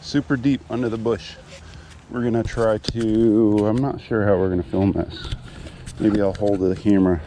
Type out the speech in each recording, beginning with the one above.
Super deep under the bush. We're gonna try to, I'm not sure how we're gonna film this. Maybe I'll hold the camera.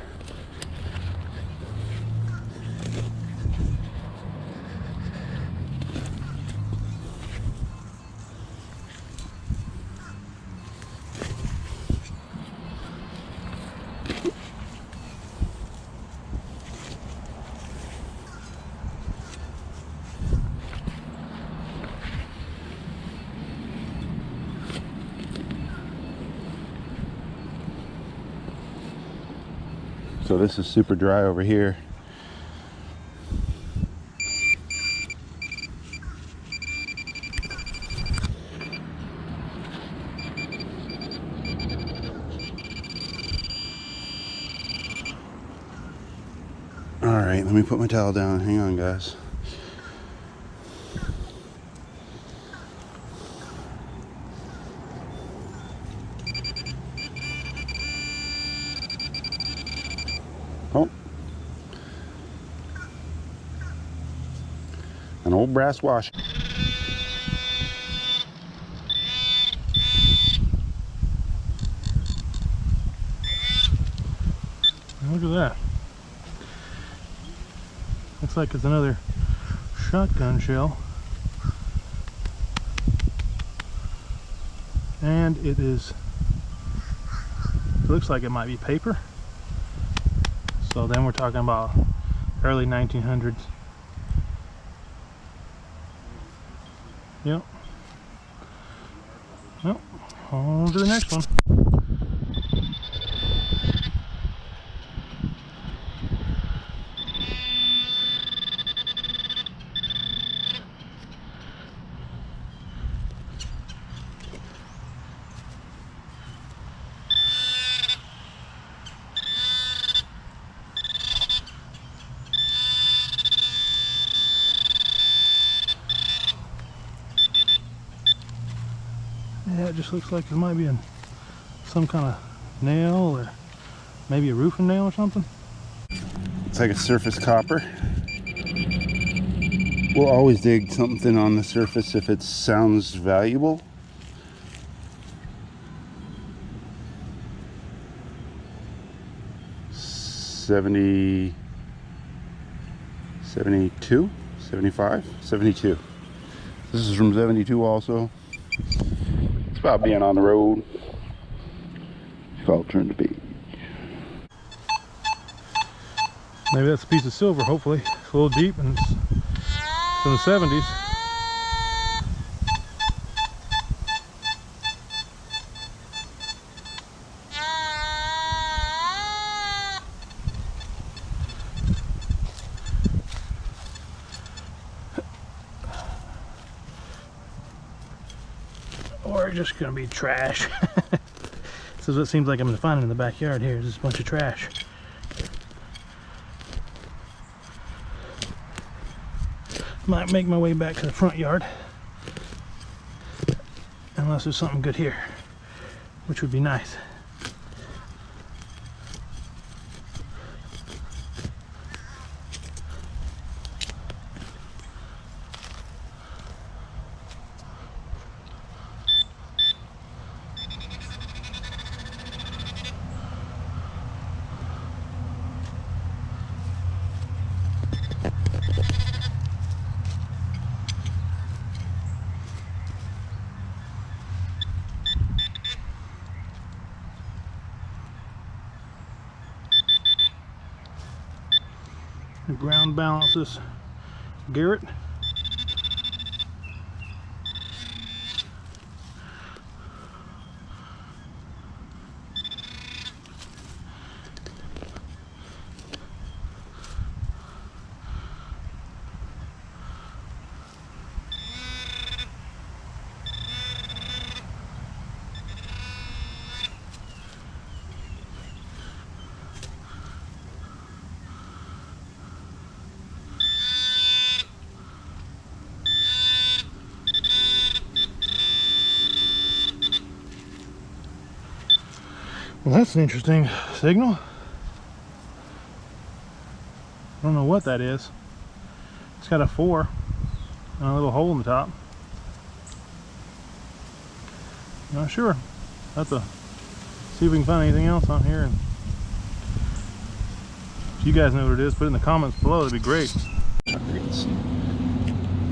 So this is super dry over here. All right, let me put my towel down. Hang on, guys. Oh. An old brass wash. Look at that. Looks like it's another shotgun shell. And it looks like it might be paper. So then we're talking about early 1900s. Yep. Well, on to the next one. Yeah, it just looks like it might be some kind of nail, or maybe a roofing nail or something. It's like a surface copper. We'll always dig something on the surface if it sounds valuable. $70, $72, $75, $72. This is from '72 also. It's about being on the road. If I'll turn the page. Maybe that's a piece of silver, hopefully. It's a little deep and it's from the 70s. Or just gonna be trash. This is what it seems like I'm gonna find in the backyard here. Is just a bunch of trash. Might make my way back to the front yard, unless there's something good here, which would be nice. The ground balances Garrett. Well, that's an interesting signal. I don't know what that is. It's got a 4 and a little hole in the top. Not sure. Have to see if we can find anything else on here. And if you guys know what it is, put it in the comments below. That'd be great. Targets.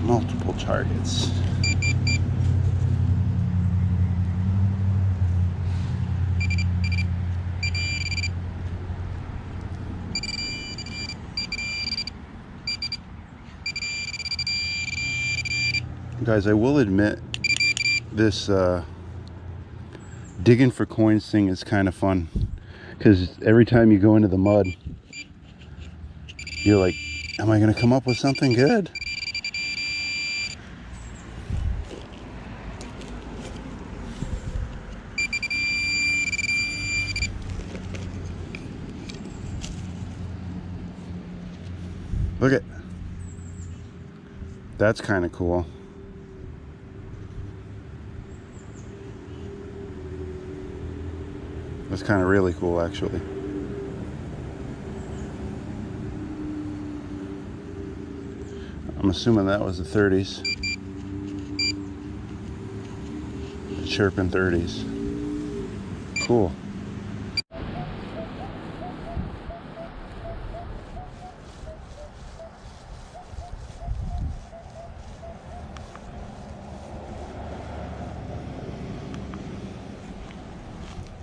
Multiple targets. Guys, I will admit this digging for coins thing is kind of fun, because every time you go into the mud, you're like, am I gonna come up with something good? Look at, that's kind of cool. That's kind of really cool, actually. I'm assuming that was the 30s. The chirping 30s. Cool.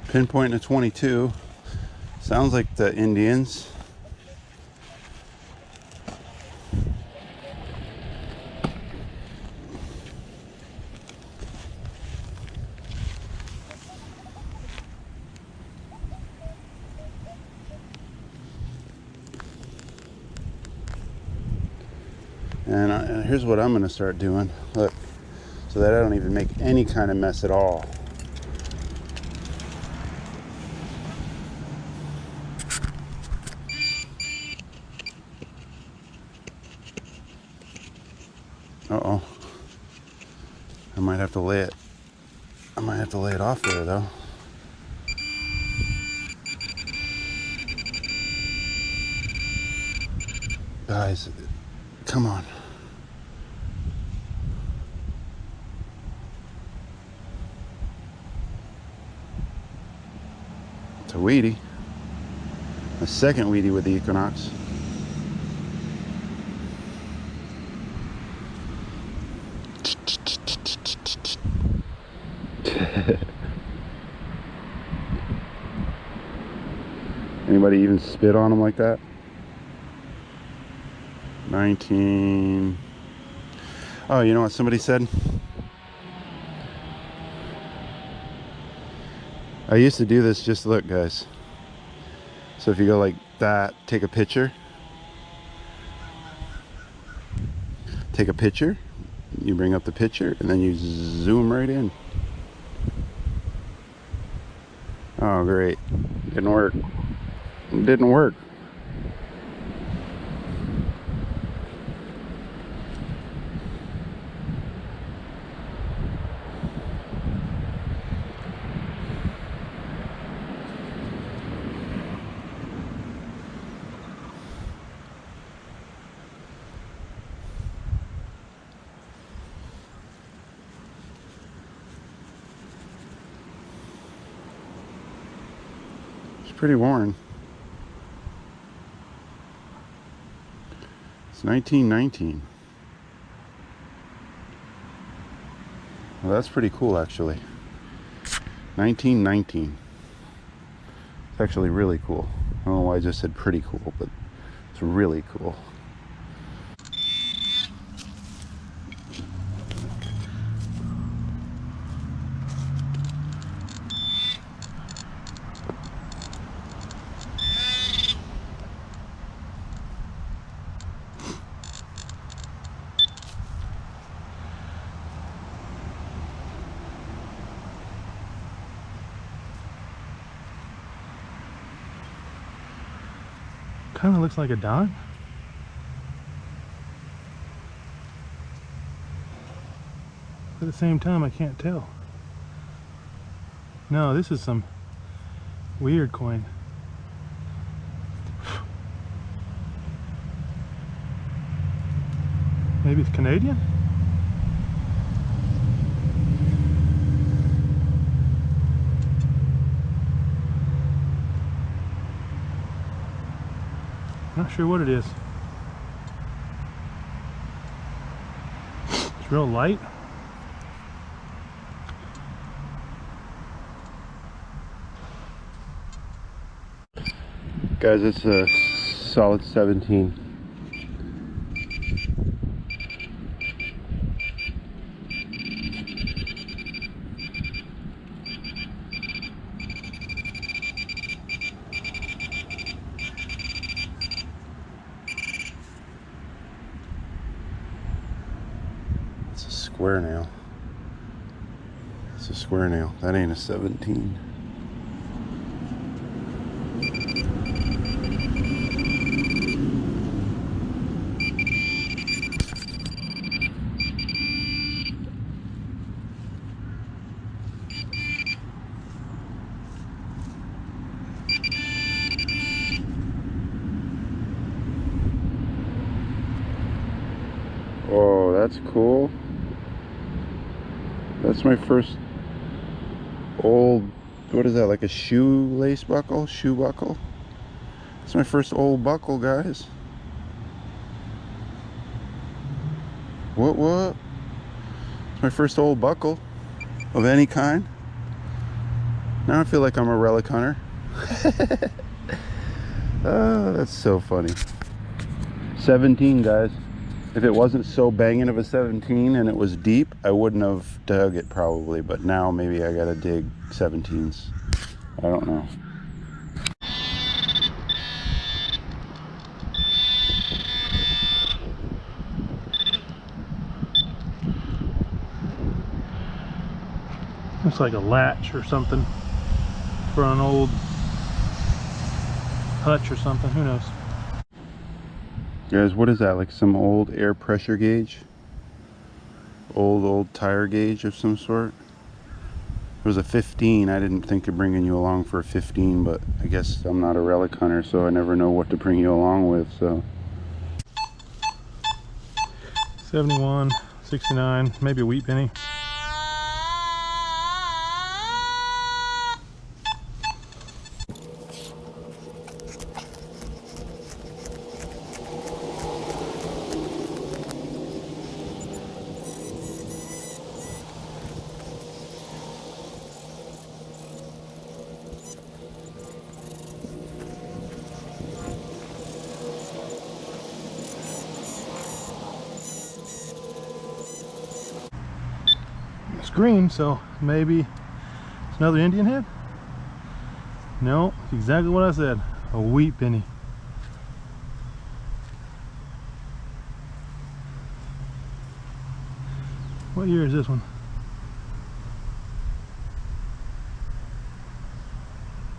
Pinpoint a 22. Sounds like the Indians. And here's what I'm going to start doing. Look, so that I don't even make any kind of mess at all. Uh-oh. I might have to lay it. I might have to lay it off there, though. Guys, come on. It's a weedy. A second weedy with the Equinox. Anybody even spit on them like that? 19. Oh, you know what somebody said? I used to do this, just look, guys. So if you go like that, take a picture. Take a picture. You bring up the picture and then you zoom right in. Oh, great. Didn't work. It didn't work. It's pretty worn. It's 1919. Well, that's pretty cool, actually. 1919. It's actually really cool. I don't know why I just said pretty cool, but it's really cool. Kind of looks like a dime. At the same time, I can't tell. No, this is some Weird coin. Maybe it's Canadian? Not sure what it is. It's real light. Guys, it's a solid 17. It's a square nail. It's a square nail. That ain't a 17. Oh, that's cool. That's my first old, what is that, like a shoelace buckle? Shoe buckle? It's my first old buckle, guys. What? It's my first old buckle of any kind. Now I feel like I'm a relic hunter. Oh, that's so funny. 17, guys. If it wasn't so banging of a 17 and it was deep, I wouldn't have dug it probably, but now maybe I gotta dig 17s. I don't know. Looks like a latch or something for an old hutch or something, who knows. Guys, what is that? Like some old air pressure gauge? Old tire gauge of some sort? It was a 15. I didn't think of bringing you along for a 15, but I guess I'm not a relic hunter, so I never know what to bring you along with, so. 71, 69, maybe a wheat penny. It's green, so maybe it's another Indian head? No, it's exactly what I said. A wheat penny. What year is this one?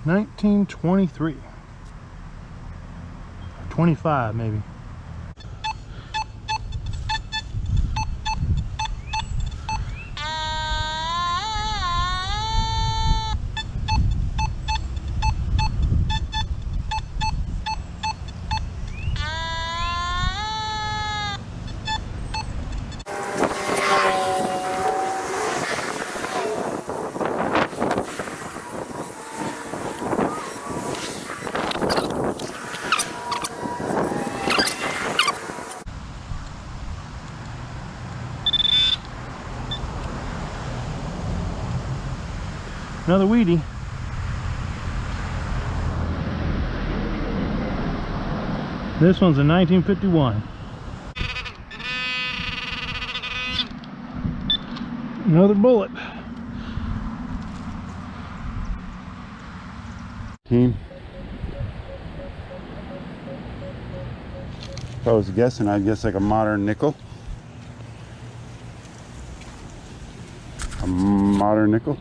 1923. 25 maybe. Another weedy. This one's a 1951. Another bullet. 15. If I was guessing, I'd guess like a modern nickel. A modern nickel.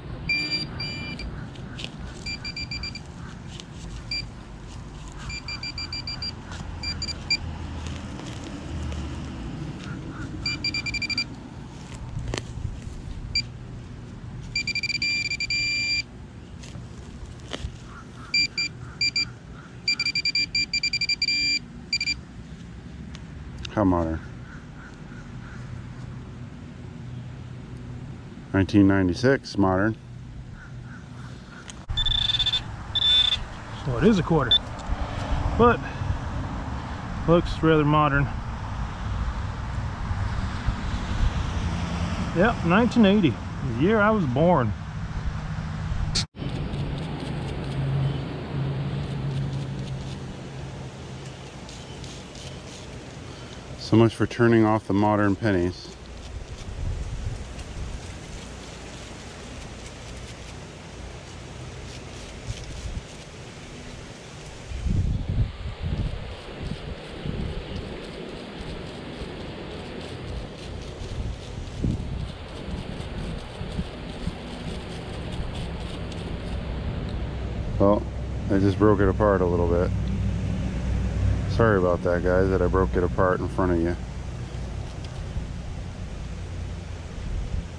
How modern? 1996, modern. So it is a quarter, but looks rather modern. Yep, 1980, the year I was born. So much for turning off the modern pennies. Well, I just broke it apart a little bit. Sorry about that, guys, that I broke it apart in front of you.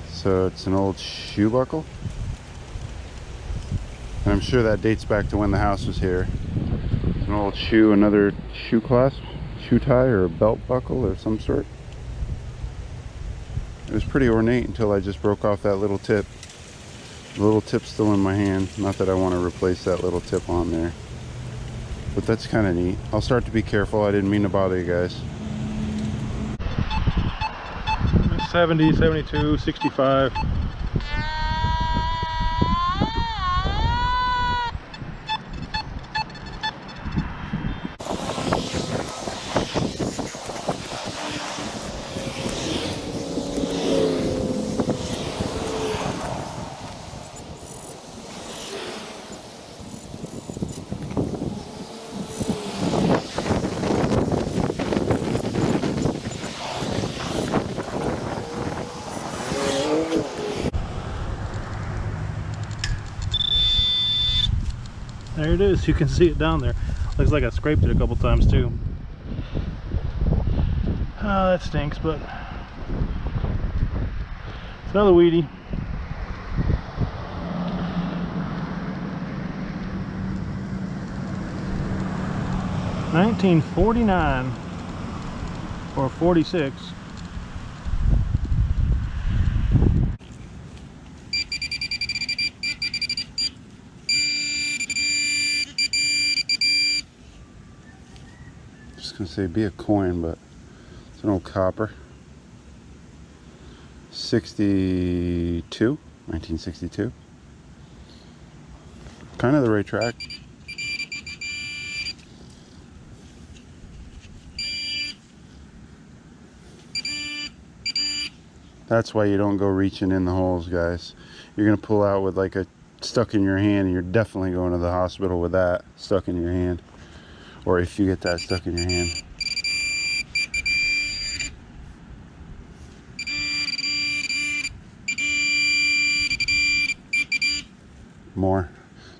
So it's an old shoe buckle. And I'm sure that dates back to when the house was here. An old shoe, another shoe clasp, shoe tie, or a belt buckle or some sort. It was pretty ornate until I just broke off that little tip. The little tip's still in my hand. Not that I want to replace that little tip on there. But that's kind of neat. I'll start to be careful. I didn't mean to bother you guys. 70, 72, 65. There it is. You can see it down there. Looks like I scraped it a couple times too. Oh, that stinks, but it's another weedy. $19.49 or 46. Gonna say be a coin, but it's an old copper. 1962. Kind of the right track. That's why you don't go reaching in the holes, guys. You're gonna pull out with like a stuck in your hand, and you're definitely going to the hospital with that stuck in your hand. Or if you get that stuck in your hand. More.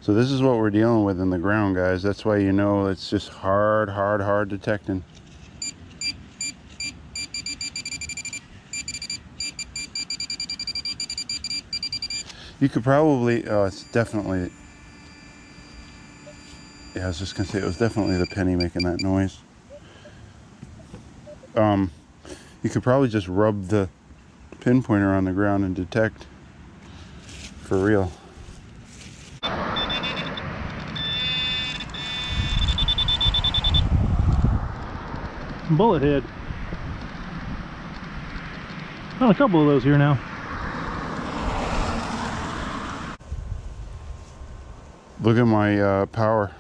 So this is what we're dealing with in the ground, guys. That's why you know it's just hard detecting. You could probably, it's definitely, yeah, I was just gonna say it was definitely the penny making that noise. You could probably just rub the pinpointer on the ground and detect for real. Bullet head. Found a couple of those here now. Look at my power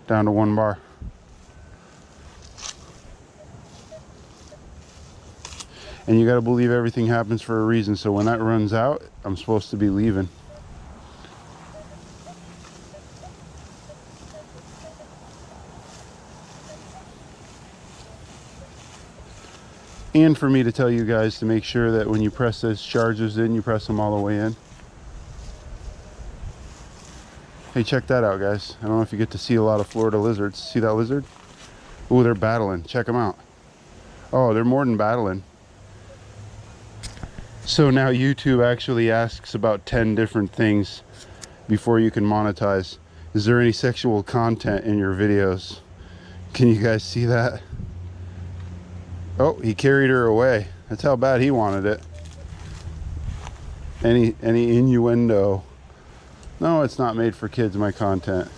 down to 1 bar. And you got to believe everything happens for a reason. So when that runs out, I'm supposed to be leaving. And for me to tell you guys to make sure that when you press those charges in, you press them all the way in. Hey, check that out, guys. I don't know if you get to see a lot of Florida lizards. See that lizard? Oh, they're battling. Check them out. Oh, they're more than battling. So now YouTube actually asks about 10 different things before you can monetize. Is there any sexual content in your videos? Can you guys see that? Oh, he carried her away. That's how bad he wanted it. Any innuendo. No, it's not made for kids, my content.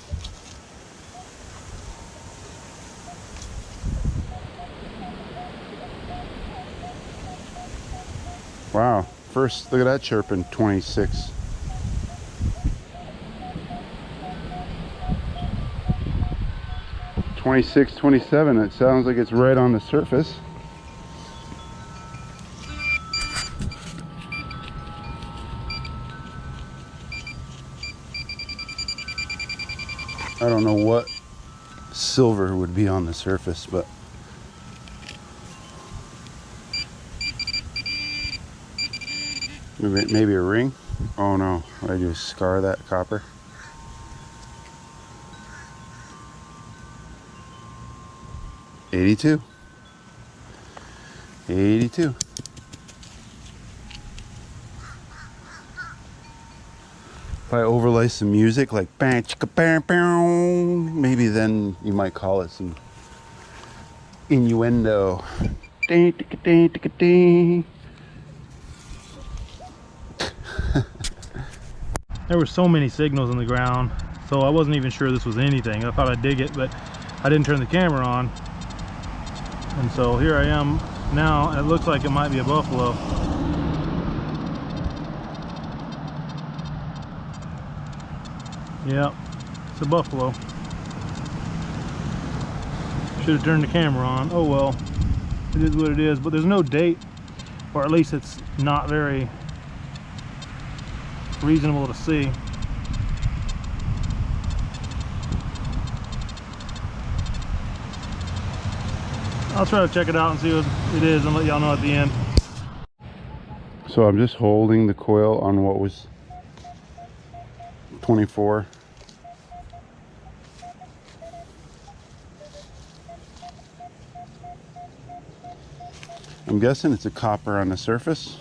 Wow. First, look at that chirping, 26. $26, $27. It sounds like it's right on the surface. I don't know what silver would be on the surface, but maybe a ring. Oh no, what did I do? Scar that copper? $82. $82. If I overlay some music like bang chicka bang bang, maybe then you might call it some innuendo. Ding, ticka, ding, ticka, ding. There were so many signals in the ground, so I wasn't even sure this was anything. I thought I'd dig it, but I didn't turn the camera on. And so here I am now. It looks like it might be a buffalo. Yep, it's a buffalo. Should have turned the camera on. Oh well, it is what it is. But there's no date, or at least it's not very reasonable to see. I'll try to check it out and see what it is and let y'all know at the end. So I'm just holding the coil on what was 24. I'm guessing it's a copper on the surface.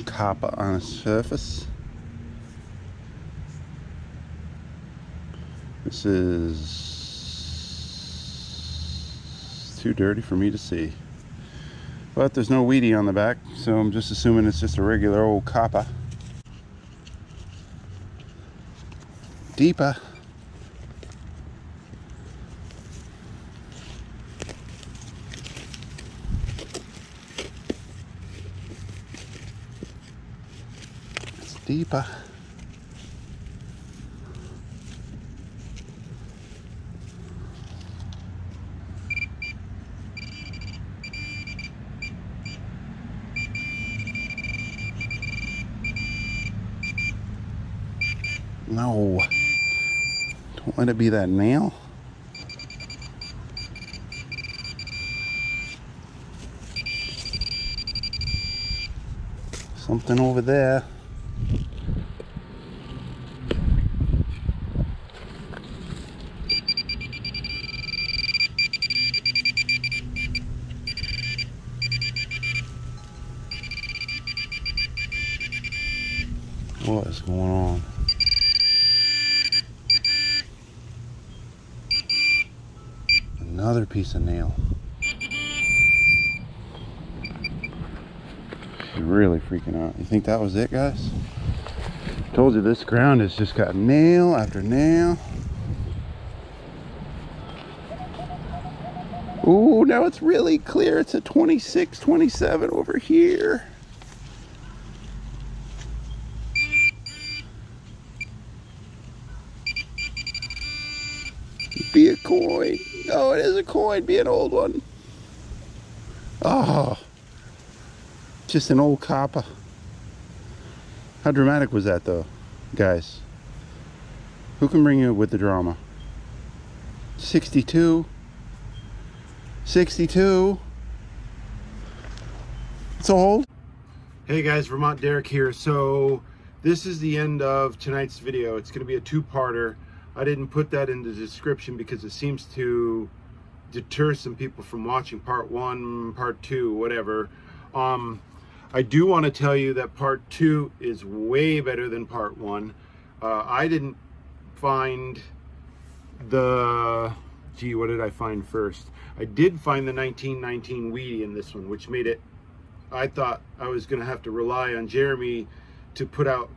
Copper on a surface. This is too dirty for me to see, but there's no weedy on the back, so I'm just assuming it's just a regular old copper. Deeper. Deeper. No. Don't let it be that nail. Something over there. What is going on? Another piece of nail. She's really freaking out. You think that was it, guys? Told you this ground has just got nail after nail. Ooh, now it's really clear. It's a 26, 27 over here. Be a coin. Oh, it is a coin. Be an old one. Oh, just an old copper. How dramatic was that, though, guys? Who can bring you with the drama? 62. 62. It's old. Hey guys, Vermont Derek here. So this is the end of tonight's video. It's going to be a two-parter. I didn't put that in the description because it seems to deter some people from watching part 1, part 2, whatever. I do want to tell you that part 2 is way better than part 1. I didn't find the... Gee, what did I find first? I did find the 1919 Wheatie in this one, which made it... I thought I was going to have to rely on Jeremy to put out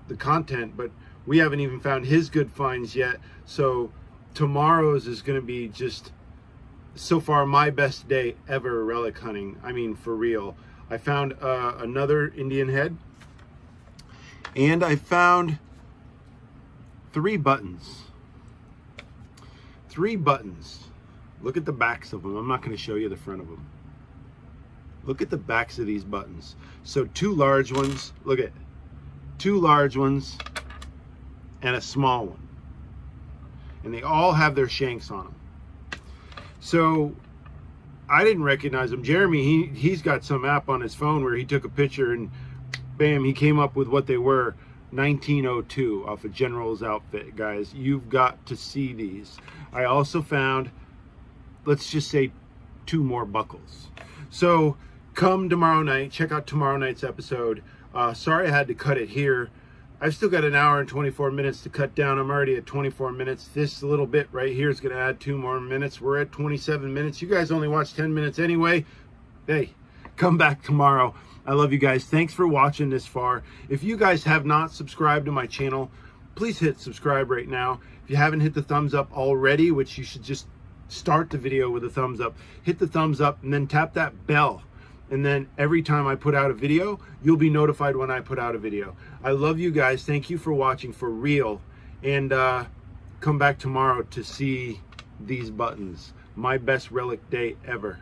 the content, but we haven't even found his good finds yet. So tomorrow's is going to be just, so far, my best day ever relic hunting. I mean, for real. I found another Indian head, and I found 3 buttons. 3 buttons. Look at the backs of them. I'm not going to show you the front of them. Look at the backs of these buttons. So 2 large ones. Look at 2 large ones and a small one. And they all have their shanks on them. So I didn't recognize them. Jeremy, he's got some app on his phone where he took a picture and bam, he came up with what they were. 1902 off of General's Outfit, guys. You've got to see these. I also found, let's just say, 2 more buckles. So come tomorrow night, check out tomorrow night's episode. Sorry I had to cut it here. I've still got an hour and 24 minutes to cut down. I'm already at 24 minutes. This little bit right here is going to add 2 more minutes. We're at 27 minutes. You guys only watch 10 minutes anyway. Hey, come back tomorrow. I love you guys. Thanks for watching this far. If you guys have not subscribed to my channel, please hit subscribe right now. If you haven't hit the thumbs up already, which you should just start the video with a thumbs up, hit the thumbs up and then tap that bell. And then every time I put out a video, you'll be notified when I put out a video. I love you guys. Thank you for watching, for real. And come back tomorrow to see these buttons. My best relic day ever.